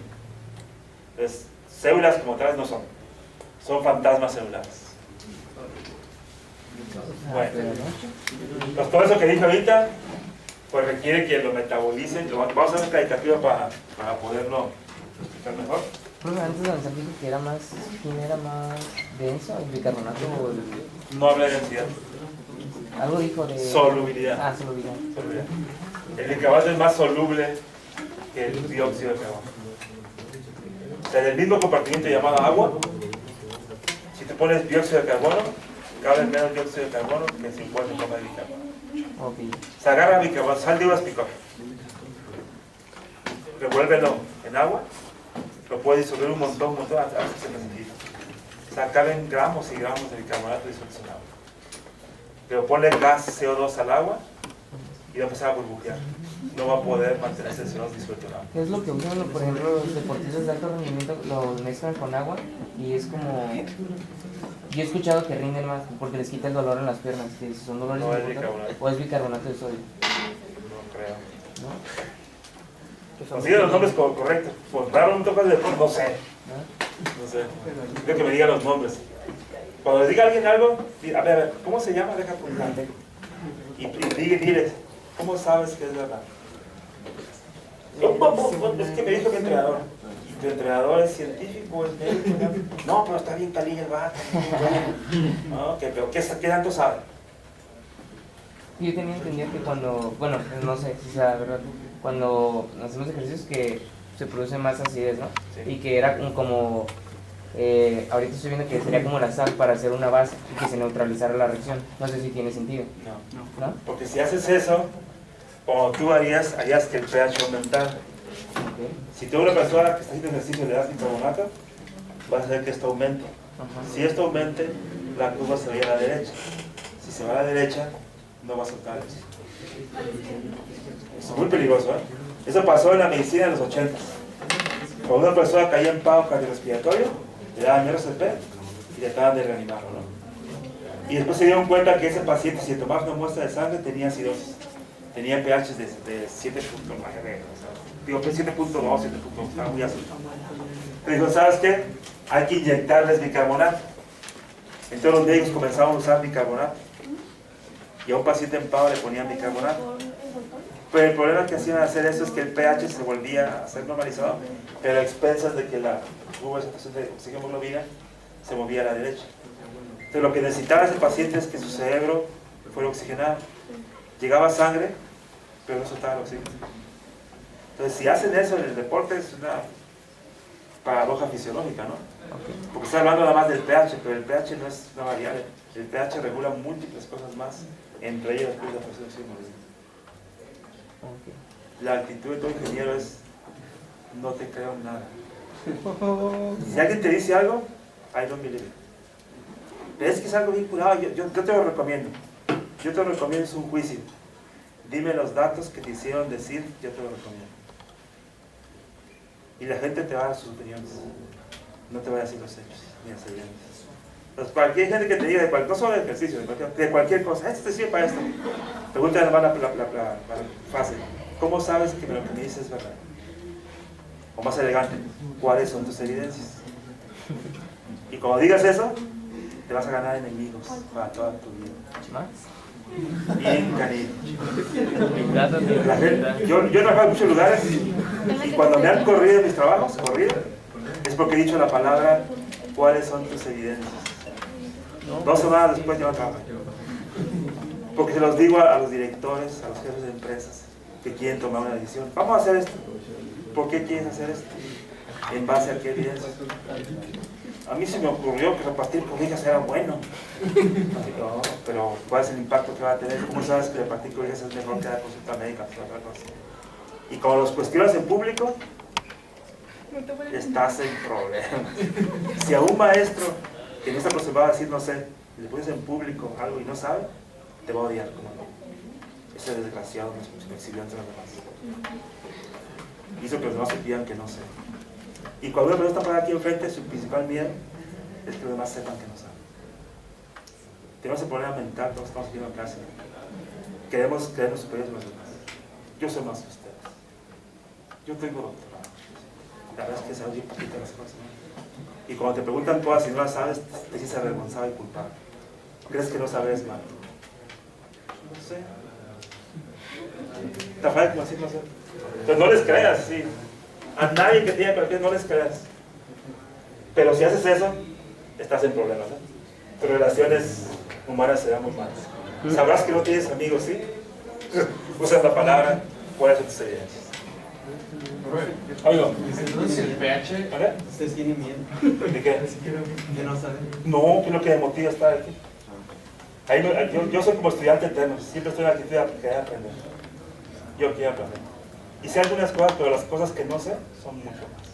Entonces, células como tales no son fantasmas celulares. Bueno, pues todo eso que dije ahorita, pues requiere que lo metabolicen. Vamos a hacer una caricatura para poderlo explicar mejor. Profe, antes de avanzar dijo que era más, ¿quién era más denso, el bicarbonato o el...? No habla de densidad. Algo dijo de... Solubilidad. Ah, solubilidad. El bicarbonato es más soluble que el dióxido de carbono. O sea, del mismo compartimiento llamado agua, si te pones dióxido de carbono, cabe menos dióxido de carbono que si pones en forma de bicarbonato. Okay. Se agarra bicarbonato, sal de uvas picor. Revuélvelo en agua, lo puedes disolver un montón, hasta que se necesita. O sea, caben gramos y gramos de bicarbonato disueltos en agua. Pero ponle gas CO2 al agua y va a empezar a burbujear. No va a poder mantenerse el CO2 disuelto en agua. ¿Qué es lo que usan, por ejemplo, los deportistas de alto rendimiento? Lo mezclan con agua y es como... Yo he escuchado que rinden más porque les quita el dolor en las piernas, que son dolores No de es bicarbonato. o es bicarbonato de sodio. No creo. ¿No? Consigue los nombres correctos. Por raro me toca el deporte, no sé. No sé. Creo que me digan los nombres. Cuando les diga a alguien algo, a ver, ¿cómo se llama? Deja apuntar. Y dile, ¿cómo sabes que es verdad? Es que me dijo mi entrenador. ¿Y tu entrenador es científico? ¿Es médico? No, pero está bien calilla el vato. No, pero ¿qué tanto sabe? Yo tenía entendido que cuando, bueno, no sé si sea verdad, cuando hacemos ejercicios que se produce más acidez, ¿no? Sí. Y que era como, ahorita estoy viendo que sería como la sal para hacer una base y que se neutralizara la reacción. No sé si tiene sentido. No. ¿No? Porque si haces eso, como tú harías que el pH aumentara. Okay. Si tú eres una persona que está haciendo ejercicio de gas bicarbonato, vas a hacer que esto aumente. Ajá. Si esto aumente, la curva se va a ir a la derecha. Si se va a la derecha, no va a soltar eso. Es muy peligroso, ¿eh? Eso pasó en la medicina en los 80. Cuando una persona caía en paro cardiorrespiratorio, le daban RCP y le trataban de reanimarlo, ¿no? Y después se dieron cuenta que ese paciente, si tomaba una muestra de sangre, tenía acidosis. Tenía pH de 7.9, digo, 7.2, 7.2, estaba muy ácido. Le dijo, ¿sabes qué? Hay que inyectarles bicarbonato. Entonces los médicos comenzaron a usar bicarbonato. Y a un paciente en paro le ponían bicarbonato. Pero el problema que hacían hacer eso es que el pH se volvía a ser normalizado, pero a expensas de que la curva de saturación de oxígeno-hemoglobina se movía a la derecha. Entonces lo que necesitaba ese paciente es que su cerebro fuera oxigenado. llegaba sangre, pero no soltaba el oxígeno. Entonces, si hacen eso en el deporte, es una paradoja fisiológica, ¿no? Porque está hablando nada más del pH, pero el pH no es una variable. El pH regula múltiples cosas más, entre ellas la presión oxígeno. La actitud de todo ingeniero es: no te creo nada. Si alguien te dice algo, I don't believe it. Pero es que es algo bien curado, yo te lo recomiendo. Yo te lo recomiendo, es un juicio. Dime los datos que te hicieron decir, yo te lo recomiendo. Y la gente te va a dar sus opiniones. No te va a decir los hechos, ni las evidencias. Entonces, cualquier gente que te diga, no solo de ejercicio, de cualquier cosa, esto te sirve para esto. Pregúntale nomás la fase. ¿Cómo sabes que lo que me dices es verdad? O más elegante, ¿cuáles son tus evidencias? Y cuando digas eso, te vas a ganar enemigos para toda tu vida. Bien, cariño. Yo he trabajado en muchos lugares y cuando me han corrido en mis trabajos, es porque he dicho la palabra, ¿cuáles son tus evidencias? 2 semanas después ya no trabajo. Porque se los digo a los directores, a los jefes de empresas que quieren tomar una decisión. Vamos a hacer esto. ¿Por qué quieres hacer esto? ¿En base a qué evidencias? A mí se me ocurrió que repartir cobijas era bueno. No, pero ¿cuál es el impacto que va a tener? ¿Cómo sabes que repartir cobijas es mejor que la consulta médica que otra cosa? Y cuando los cuestionas en público, estás en problemas. Si a un maestro que no está acostumbrado a decir no sé, le pones en público algo y no sabe, te va a odiar. Como no. Ese desgraciado me exhibió ante los demás. Hizo que los demás se pidan que no sé. Y cuando una persona está para aquí enfrente, su principal miedo es que los demás sepan que no saben. Tenemos el problema mental, todos estamos aquí en la clase. Queremos creernos superiores a los demás. Yo soy más que ustedes. Yo tengo doctorado. La verdad es que sabes bien poquito las cosas, ¿no? Y cuando te preguntan todas y no las sabes, te sientes avergonzado y culpable. ¿Crees que no sabes mal? No sé. Está fácil como decir no sé. Entonces no les creas, sí. A nadie que tenga cualquier no les creas. Pero si haces eso, estás en problemas, ¿no? Tus relaciones humanas serán muy malas. Sabrás que no tienes amigos, ¿sí? Usas la palabra, ¿cuáles son tus evidencias? Oigo. Entonces el pH, ¿ustedes tienen miedo? ¿De qué? De no saber. No, que es lo que me motiva a estar aquí. Yo soy como estudiante eterno, siempre estoy en la actitud de querer aprender. Yo quiero aprender. Y sé algunas cosas, pero las cosas que no sé son mucho más.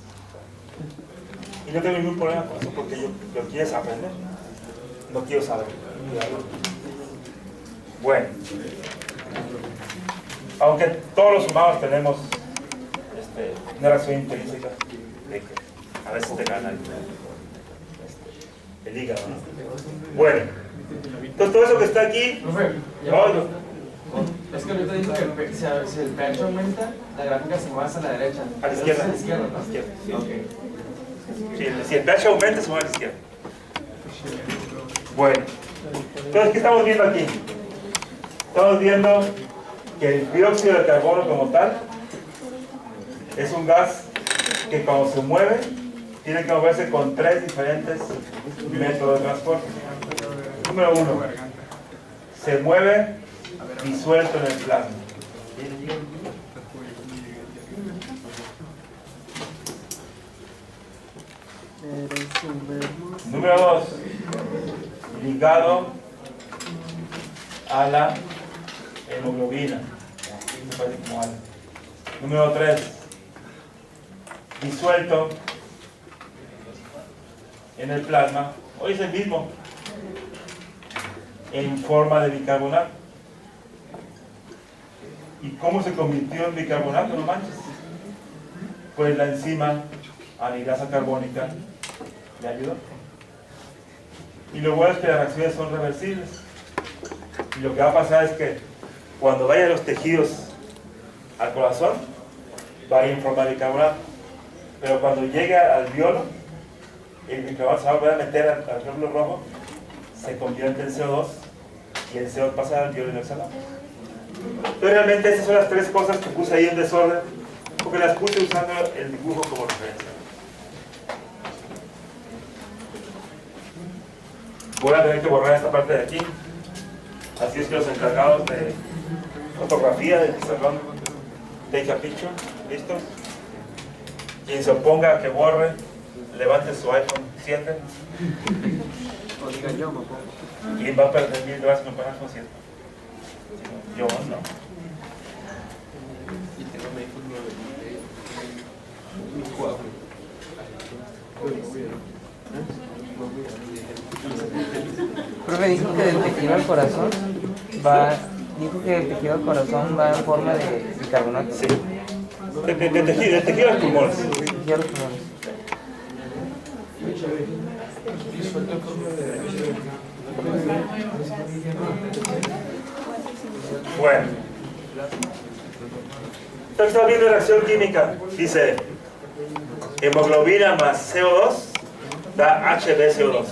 Y no tengo ningún problema con eso porque yo quiero aprender. No quiero saber. Bueno. Aunque todos los humanos tenemos una reacción intrínseca de que a veces te gana el hígado, ¿no? Bueno. Entonces todo eso que está aquí... Es que ahorita dijo que si el pH aumenta, la gráfica se mueve hacia la derecha. A la izquierda. A la izquierda, ¿no? A la izquierda. Sí. Okay. Sí, si el pH aumenta, se mueve a la izquierda. Bueno. Entonces, ¿qué estamos viendo aquí? Estamos viendo que el dióxido de carbono como tal es un gas que cuando se mueve, tiene que moverse con 3 diferentes métodos de transporte. Número 1. Se mueve disuelto en el plasma. Número 2. Ligado a la hemoglobina. Número 3. Disuelto en el plasma. Hoy es el mismo. En forma de bicarbonato. ¿Y cómo se convirtió en bicarbonato? No manches. Pues la enzima anhidrasa carbónica le ayudó. Y lo bueno es que las reacciones son reversibles. Y lo que va a pasar es que cuando vayan los tejidos al corazón, va a ir en forma de bicarbonato. Pero cuando llegue al alveolo, el bicarbonato se va a volver a meter al glóbulo rojo, se convierte en CO2 y el CO2 pasa al alveolo y lo exhalamos. Entonces realmente estas son las 3 cosas que puse ahí en desorden, porque las puse usando el dibujo como referencia. Voy a tener que borrar esta parte de aquí, así es que los encargados de fotografía del pizarrón. Take a picture. ¿Listo? Quien se oponga a que borre, levante su iPhone 7. O diga yo, me pongo. ¿Quién va a perder $1000 con iPhone 7? Yo, ¿no? Y tengo mi iPhone 9. Mi cuadro. Profe, dijo que del tejido al corazón va... Dijo que el tejido al corazón va en forma de bicarbonato. Sí. De tejido al pulmón. Tejido a los pulmones. Bueno. Entonces está viendo reacción química. Dice, hemoglobina más CO2 da HbCO2.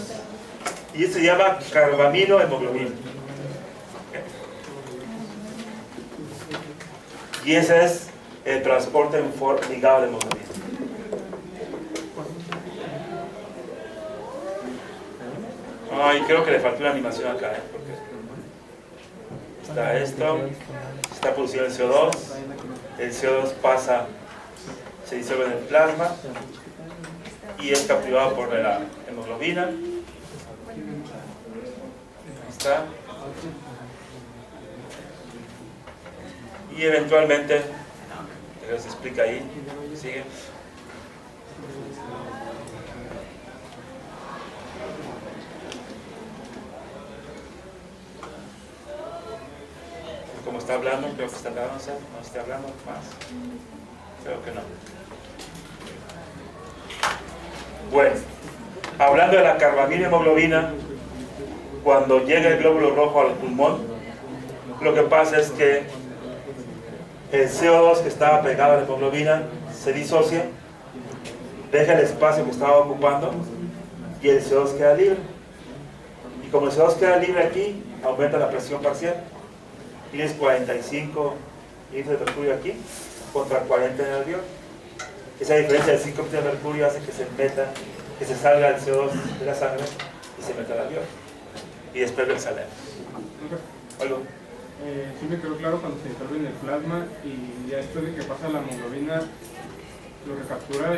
Y esto se llama carbaminohemoglobina. Y ese es el transporte ligado de hemoglobina. Ay, creo que le faltó una animación acá, porque está esto, está producido el CO2 pasa, se disuelve en el plasma y es capturado por la hemoglobina. Ahí está. Y eventualmente, se explica ahí, sigue. Como está hablando, creo que está hablando, no está hablando más. Creo que no. Bueno, hablando de la carbaminohemoglobina, cuando llega el glóbulo rojo al pulmón, lo que pasa es que el CO2 que estaba pegado a la hemoglobina se disocia, deja el espacio que estaba ocupando y el CO2 queda libre. Y como el CO2 queda libre aquí, aumenta la presión parcial. Tienes 45 litros de mercurio aquí contra 40 en el alveolo. Esa diferencia de 5 litros de mercurio hace que se salga el CO2 de la sangre y se meta al alveolo. Y después lo exhalemos. ¿Algo? Sí me quedó claro cuando se disuelve en el plasma y ya después de que pasa la hemoglobina, lo que captura la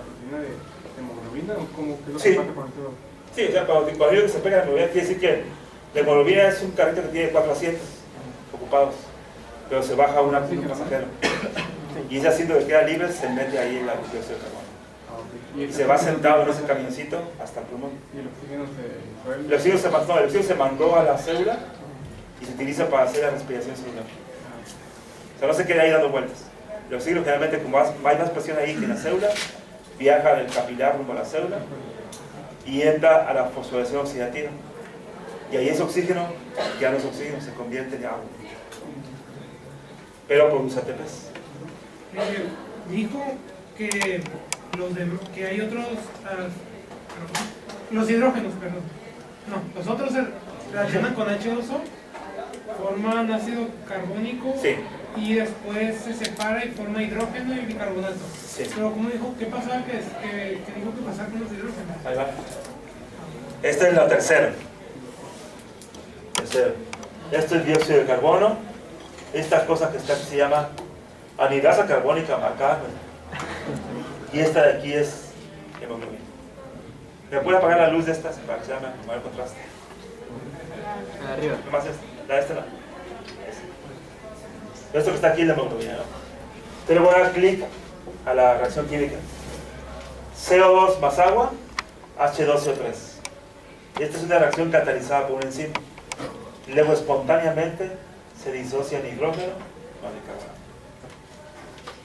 proteína de hemoglobina o cómo que es lo que pasa con el CO2. Sí, o sea, cuando digo que se pega la hemoglobina, quiere decir que la hemoglobina es un carrito que tiene 4 asientos ocupados, pero se baja un pasajero. Y ese asiento que queda libre se mete ahí en la dióxido de carbono. Y se va sentado en ese camioncito hasta el pulmón. ¿Y el oxígeno se El oxígeno se mandó a la célula y se utiliza para hacer la respiración celular. O sea, no se queda ahí dando vueltas. El oxígeno generalmente, como hay más presión ahí que en la célula, viaja del capilar rumbo a la célula y entra a la fosforilación oxidativa. Y ahí ese oxígeno ya no es oxígeno, se convierte en agua. Pero produce ATPs. Dijo que que hay otros, los hidrógenos, perdón. No, los otros se reaccionan con H2O, forman ácido carbónico sí. Y después se separa y forma hidrógeno y bicarbonato. Sí. Pero ¿cómo dijo? ¿Qué pasaba que dijo que pasaba con los hidrógenos? Ahí va. Esta es la tercera. Esto es dióxido de carbono. Esta cosa que está aquí se llama anhidrasa carbónica marcada. Y esta de aquí es hemoglobina. ¿Me puede apagar la luz de esta para que se llame el contraste? Arriba. Nomás esta. La de esta no. Esto que está aquí es la hemoglobina, ¿no? Entonces le voy a dar clic a la reacción química. CO2 más agua, H2CO3. Y esta es una reacción catalizada por un enzima. Luego espontáneamente se disocia en hidrógeno más bicarbonato.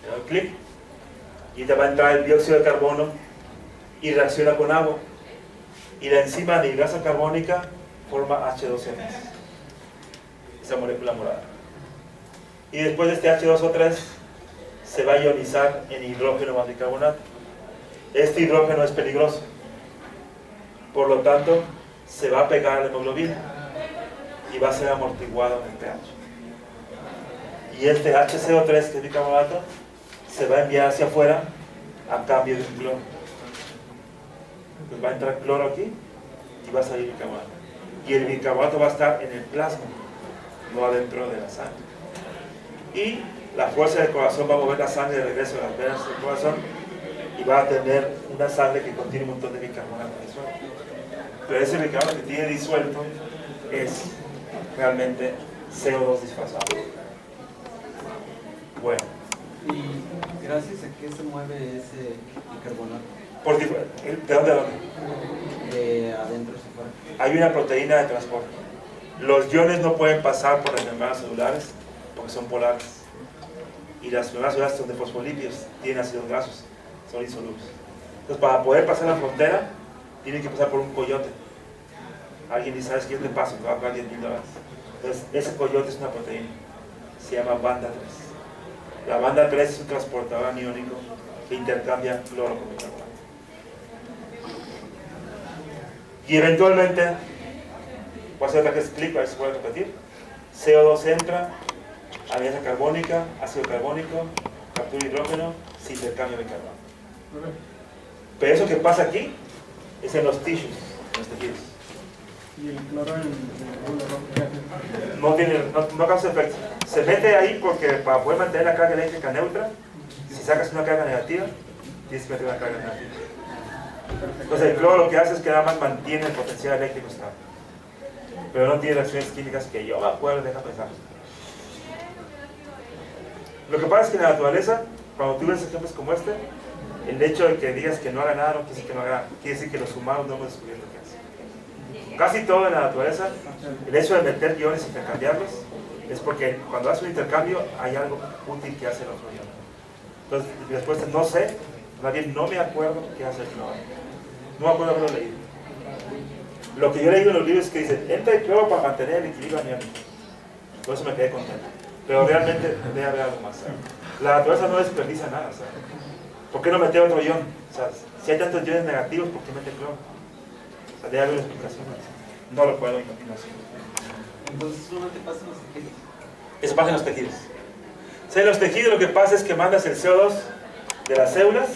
Le doy clic y te va a entrar el dióxido de carbono y reacciona con agua. Y la enzima anhidrasa carbónica forma H2O3. Esa molécula morada. Y después de este H2O3 se va a ionizar en hidrógeno más bicarbonato. Este hidrógeno es peligroso. Por lo tanto, se va a pegar a la hemoglobina y va a ser amortiguado en el pH. Y este HCO3, que es bicarbonato, se va a enviar hacia afuera a cambio de un cloro. Pues va a entrar cloro aquí y va a salir bicarbonato. Y el bicarbonato va a estar en el plasma. no adentro de la sangre. Y la fuerza del corazón va a mover la sangre de regreso a las venas del corazón y va a tener una sangre que contiene un montón de bicarbonato disuelto. Pero ese bicarbonato que tiene disuelto es realmente CO2 disfrazado. Bueno. ¿Y gracias a qué se mueve ese bicarbonato? ¿De dónde a dónde? De adentro hacia afuera. Hay una proteína de transporte. Los iones no pueden pasar por las membranas celulares porque son polares. Y las membranas celulares son de fosfolípidos, tienen ácidos grasos, son insolubles. Entonces, para poder pasar la frontera, tienen que pasar por un coyote. Alguien dice, ¿sabes qué te paso? Te va a pagar $10,000. Entonces, ese coyote es una proteína. Se llama banda 3. La banda 3 es un transportador aniónico que intercambia cloro con bicarbonato. Y eventualmente, voy a hacer otra que explico, a ver si puedo repetir. CO2 entra, anhidrosa carbónica, ácido carbónico, captura hidrógeno, se intercambia bicarbonato. Pero eso que pasa aquí es en los tissues, en los tejidos. ¿Y el cloro en el rojo? No causa efecto. Se mete ahí porque para poder mantener la carga eléctrica neutra, si sacas una carga negativa, tienes que meter una carga negativa. Entonces el cloro lo que hace es que nada más mantiene el potencial eléctrico estable. Pero no tiene reacciones químicas que yo me acuerdo, deja pensar. Lo que pasa es que en la naturaleza, cuando tú ves ejemplos como este, el hecho de que digas que no haga nada no quiere decir que no haga nada, quiere decir que los humanos no hemos descubierto qué hace. Casi todo en la naturaleza, el hecho de meter iones y intercambiarlos, es porque cuando hace un intercambio hay algo útil que hace el otro ion. Entonces, mi respuesta es no sé, más bien no me acuerdo qué hace el cloro. No me acuerdo haberlo leído. Lo que yo he leído en los libros es que dice, entra el cloro para mantener el equilibrio aniónico. Por eso me quedé contento. Pero realmente debe haber algo más. La naturaleza no desperdicia nada. ¿Sabes? ¿Por qué no meter otro ion? O sea, si hay tantos iones negativos, ¿por qué mete cloro? O sea, debe haber una explicación. No lo puedo imaginar. Entonces, solamente pasa en los tejidos. Eso pasa en los tejidos. O sea, en los tejidos lo que pasa es que mandas el CO2 de las células,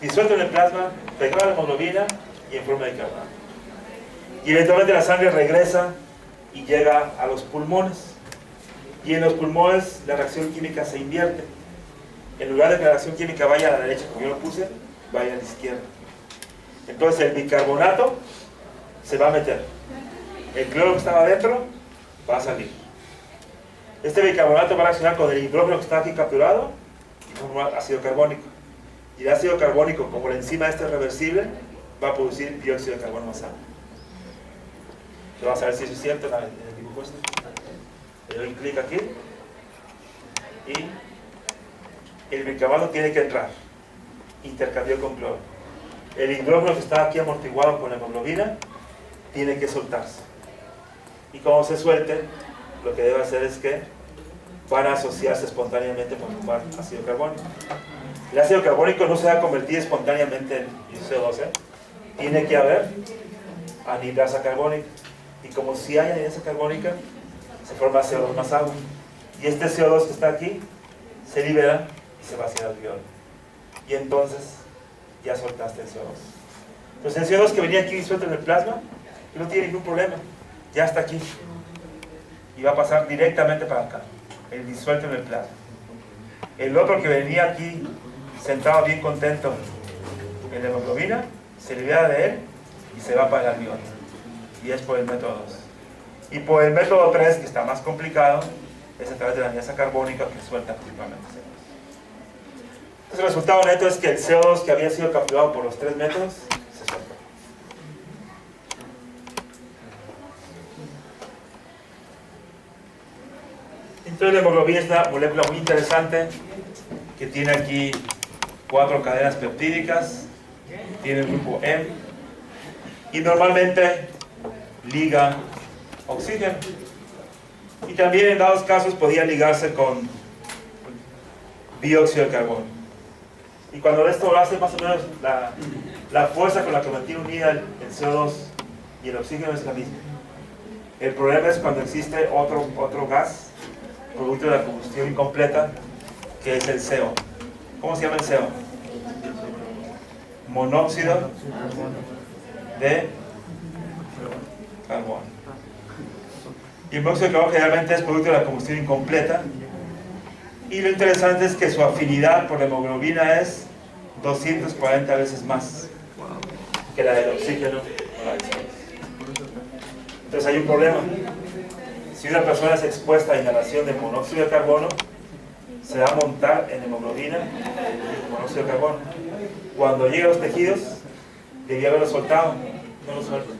disuelto en el plasma, pegado a la hemoglobina y en forma de carbonato. Y eventualmente la sangre regresa y llega a los pulmones. Y en los pulmones la reacción química se invierte. En lugar de que la reacción química vaya a la derecha, como yo lo puse, vaya a la izquierda. Entonces el bicarbonato se va a meter. El cloro que estaba adentro va a salir. Este bicarbonato va a reaccionar con el hidrógeno que está aquí capturado y formar ácido carbónico. Y el ácido carbónico, como la enzima este es reversible, va a producir dióxido de carbono más alto. Vamos a ver si eso es cierto en el dibujo este. Le doy clic aquí y el bicarbonato tiene que entrar. Intercambió con cloro. El hidrógeno que está aquí amortiguado con la hemoglobina tiene que soltarse. Y cuando se suelte, lo que debe hacer es que van a asociarse espontáneamente para formar ácido carbónico. El ácido carbónico no se va a convertir espontáneamente en CO2, tiene que haber anhidrasa carbónica. Y como si hay anhidrasa carbónica, se forma CO2 más agua. Y este CO2 que está aquí se libera y se va hacia el alveolo. Y entonces ya soltaste el CO2. Entonces el CO2 que venía aquí disuelto en el plasma, no tiene ningún problema. Ya está aquí. Y va a pasar directamente para acá. El disuelto en el plasma. El otro que venía aquí sentado bien contento en la hemoglobina, se libera de él y se va para el alveolo. Y es por el método 2. Y por el método 3, que está más complicado, es a través de la anhidrasa carbónica que suelta principalmente CO2. Entonces el resultado neto es que el CO2 que había sido capturado por los 3 métodos se suelta. Entonces la hemoglobina es una molécula muy interesante que tiene aquí 4 cadenas peptídicas, tiene el grupo M y normalmente liga oxígeno. Y también en dados casos podía ligarse con dióxido de carbono. Y cuando esto lo hace más o menos la fuerza con la que mantiene unida el CO2 y el oxígeno es la misma. El problema es cuando existe otro gas producto de la combustión incompleta, que es el CO. ¿Cómo se llama el CO? Monóxido de carbono. Y el monóxido de carbono generalmente es producto de la combustión incompleta. Y lo interesante es que su afinidad por la hemoglobina es 240 veces más que la del oxígeno. Entonces hay un problema. Si una persona es expuesta a inhalación de monóxido de carbono, se va a montar en hemoglobina el monóxido de carbono. Cuando llega a los tejidos, debía haberlo soltado, no lo suelta.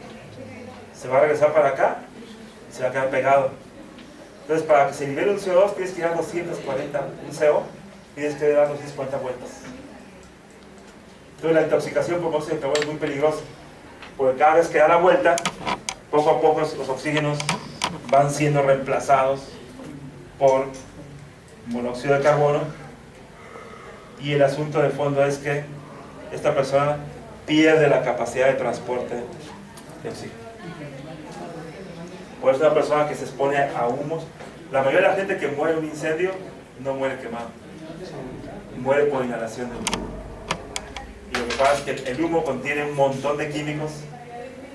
Se va a regresar para acá y se va a quedar pegado. Entonces, para que se libere un CO2, tienes que dar 240, un CO, tienes que dar 240 vueltas. Entonces, la intoxicación por monóxido de carbono es muy peligrosa, porque cada vez que da la vuelta, poco a poco los oxígenos van siendo reemplazados por monóxido de carbono, y el asunto de fondo es que esta persona pierde la capacidad de transporte de oxígeno. Por eso una persona que se expone a humos, la mayoría de la gente que muere en un incendio no muere quemado, muere por inhalación de humo. Y lo que pasa es que el humo contiene un montón de químicos.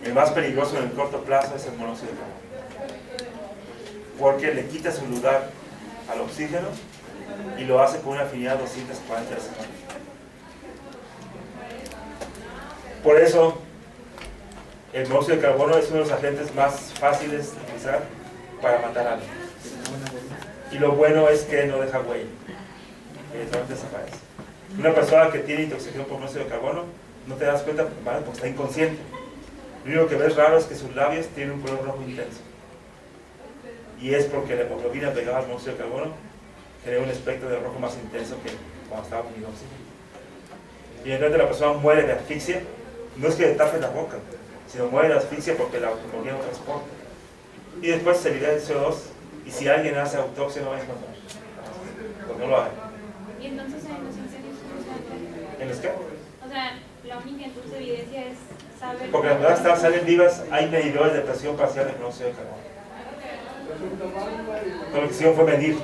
El más peligroso en el corto plazo es el monóxido de carbono, porque le quita su lugar al oxígeno y lo hace con una afinidad 240 veces más. Por eso el monóxido de carbono es uno de los agentes más fáciles de utilizar para matar a alguien. Y lo bueno es que no deja huella, inmediatamente desaparece. Una persona que tiene intoxicación por monóxido de carbono, no te das cuenta, ¿vale? Porque está inconsciente. Lo único que ves raro es que sus labios tienen un color rojo intenso. Y es porque la hemoglobina pegada al monóxido de carbono genera un espectro de rojo más intenso que cuando estaba con oxígeno. Y entonces la persona muere de asfixia. No es que le tape la boca, sino muere de asfixia porque la hemoglobina no transporta. Y después se libera el CO2, y si alguien hace autopsia no va a encontrar. Pues no lo haga. Y entonces en los incendios, ¿cómo se hace? ¿En los qué? O sea, la única entonces evidencia es saber... Porque las personas salen vivas, hay medidores de presión parcial de monóxido de carbono. Lo que hicieron fue medir.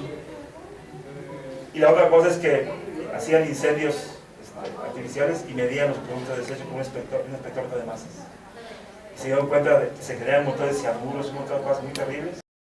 Y la otra cosa es que hacían incendios artificiales y medían los productos de desecho con un espectrómetro de masas. Y se dieron cuenta de que se generan un montón de cianuros, un montón de cosas muy terribles.